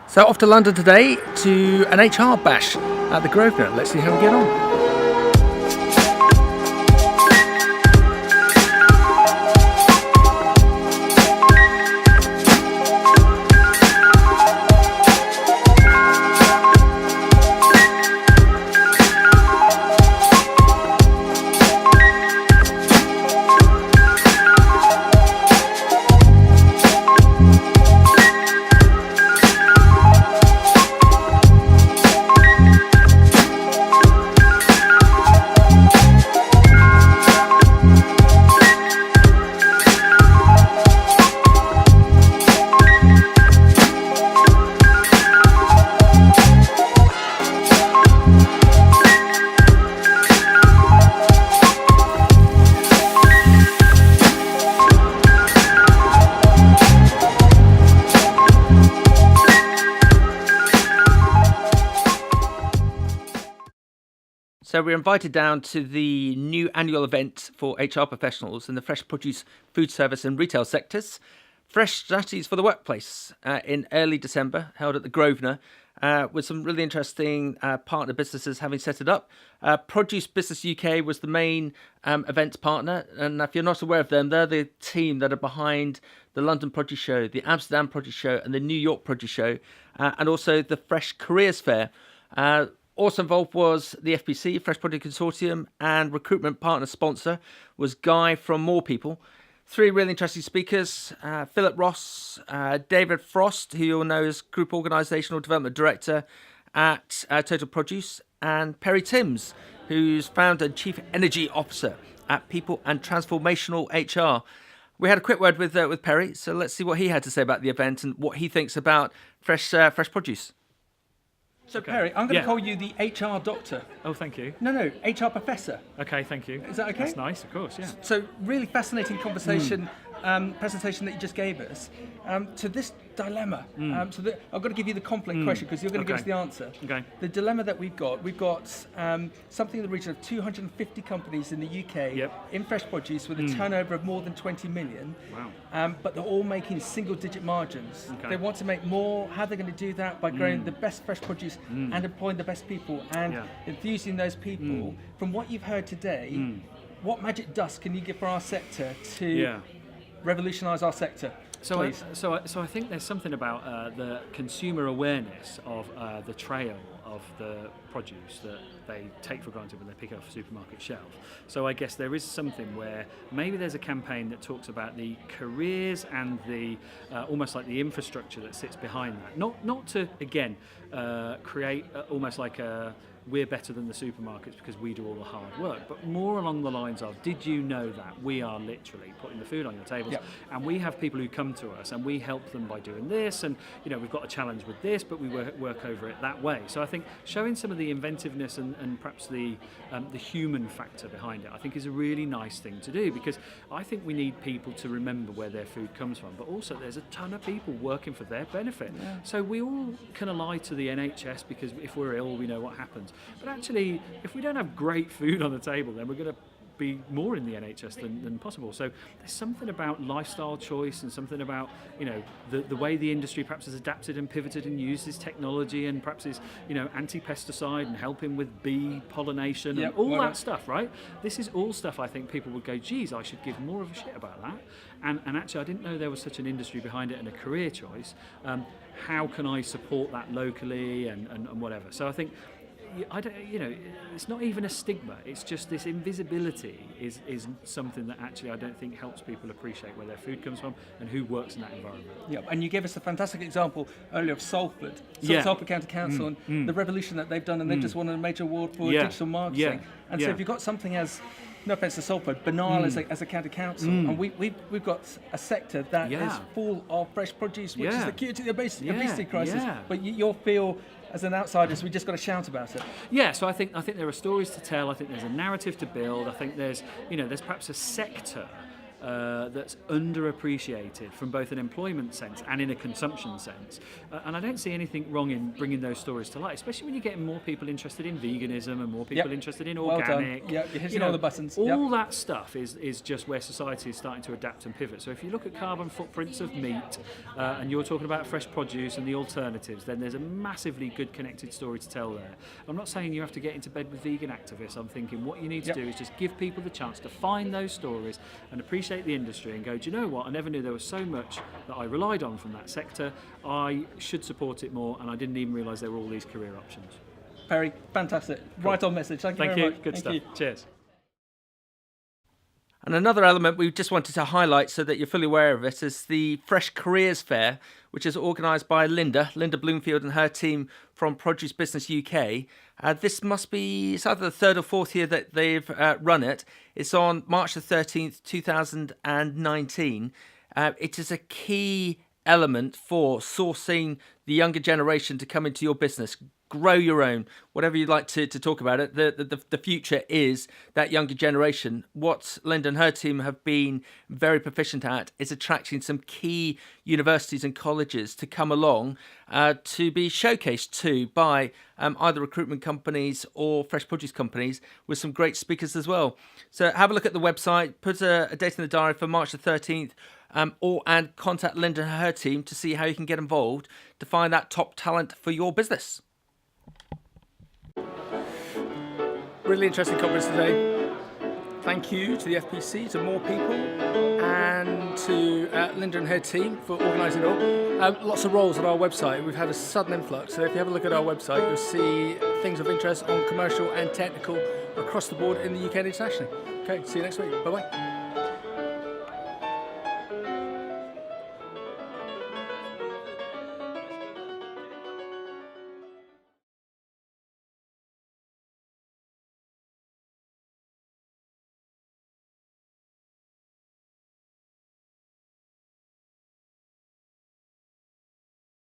So off to London today to an HR bash at the Grosvenor. Let's see how we get on. So we're invited down to the new annual event for HR professionals in the fresh produce, food service and retail sectors. Fresh Strategies for the Workplace in early December, held at the Grosvenor, with some really interesting partner businesses having set it up. Produce Business UK was the main event partner, and if you're not aware of them, they're the team that are behind the London Produce Show, the Amsterdam Produce Show and the New York Produce Show, and also the Fresh Careers Fair. Also involved was the FPC, Fresh Produce Consortium, and recruitment partner sponsor was Guy from More People. Three really interesting speakers, Philip Ross, David Frost, who you'll know as Group Organisational Development Director at Total Produce, and Perry Timms, who's founder and Chief Energy Officer at People and Transformational HR. We had a quick word with Perry, so let's see what he had to say about the event and what he thinks about fresh produce. So, okay. Perry, I'm going to call you the HR doctor. Oh, thank you. No, HR professor. Okay, thank you. Is that okay? That's nice, of course, yeah. So, really fascinating conversation, presentation that you just gave us, to this dilemma. I've got to give you the complex question because you're going to give us the answer. Okay. The dilemma that we've got something in the region of 250 companies in the UK in fresh produce with a turnover of more than 20 million. Wow. But they're all making single-digit margins. Okay. They want to make more. How are they going to do that? By growing the best fresh produce and employing the best people and infusing those people. From what you've heard today, what magic dust can you give for our sector to revolutionise our sector? So I think there's something about the consumer awareness of the trail of the produce that they take for granted when they pick it off a supermarket shelf. So I guess there is something where maybe there's a campaign that talks about the careers and the almost like the infrastructure that sits behind that. Not to again create almost like a we're better than the supermarkets because we do all the hard work, but more along the lines of, did you know that we are literally putting the food on your tables and we have people who come to us and we help them by doing this, and we've got a challenge with this, but we work over it that way. So I think showing some of the inventiveness and perhaps the human factor behind it, I think is a really nice thing to do, because I think we need people to remember where their food comes from, but also there's a ton of people working for their benefit. So we all kind of lie to the NHS because if we're ill we know what happens. But actually, if we don't have great food on the table, then we're going to be more in the NHS than possible. So there's something about lifestyle choice and something about the way the industry perhaps has adapted and pivoted and uses technology and perhaps is anti-pesticide and helping with bee pollination and all that stuff, right? This is all stuff I think people would go, geez, I should give more of a shit about that. And actually, I didn't know there was such an industry behind it and a career choice. How can I support that locally and whatever? So I think, it's not even a stigma. It's just this invisibility is something that actually I don't think helps people appreciate where their food comes from and who works in that environment. Yeah, and you gave us a fantastic example earlier of Salford County Council and the revolution that they've done, and they've just won a major award for digital marketing. And so if you've got something as, no offence to Salford, banal as a county council, and we've got a sector that is full of fresh produce, which is the key to the obesity crisis. But you'll feel, as an outsider, we just got to shout about it. Yeah, so I think there are stories to tell. I think there's a narrative to build. I think there's perhaps a sector that's underappreciated from both an employment sense and in a consumption sense. And I don't see anything wrong in bringing those stories to light, especially when you're getting more people interested in veganism and more people interested in organic. Well done. You're hitting all the buttons. All that stuff is just where society is starting to adapt and pivot. So if you look at carbon footprints of meat, and you're talking about fresh produce and the alternatives, then there's a massively good connected story to tell there. I'm not saying you have to get into bed with vegan activists. I'm thinking what you need to do is just give people the chance to find those stories and appreciate the industry and go, do you know what? I never knew there was so much that I relied on from that sector. I should support it more, and I didn't even realise there were all these career options. Perry, fantastic. Cool. Right on message. Thank you very much. Good stuff. Cheers. And another element we just wanted to highlight so that you're fully aware of it is the Fresh Careers Fair, which is organised by Linda Bloomfield and her team from Produce Business UK. This must be, it's either the third or fourth year that they've run it. It's on March the 13th, 2019. It is a key element for sourcing the younger generation to come into your business. Grow your own, whatever you'd like to talk about it. The future is that younger generation. What Linda and her team have been very proficient at is attracting some key universities and colleges to come along to be showcased to by either recruitment companies or fresh produce companies with some great speakers as well. So have a look at the website, put a date in the diary for March the 13th, and contact Linda and her team to see how you can get involved to find that top talent for your business. Really interesting conference today. Thank you to the FPC, to more people, and to Linda and her team for organising it all. Lots of roles on our website. We've had a sudden influx, so if you have a look at our website, you'll see things of interest on commercial and technical across the board in the UK and internationally. Okay, see you next week. Bye-bye.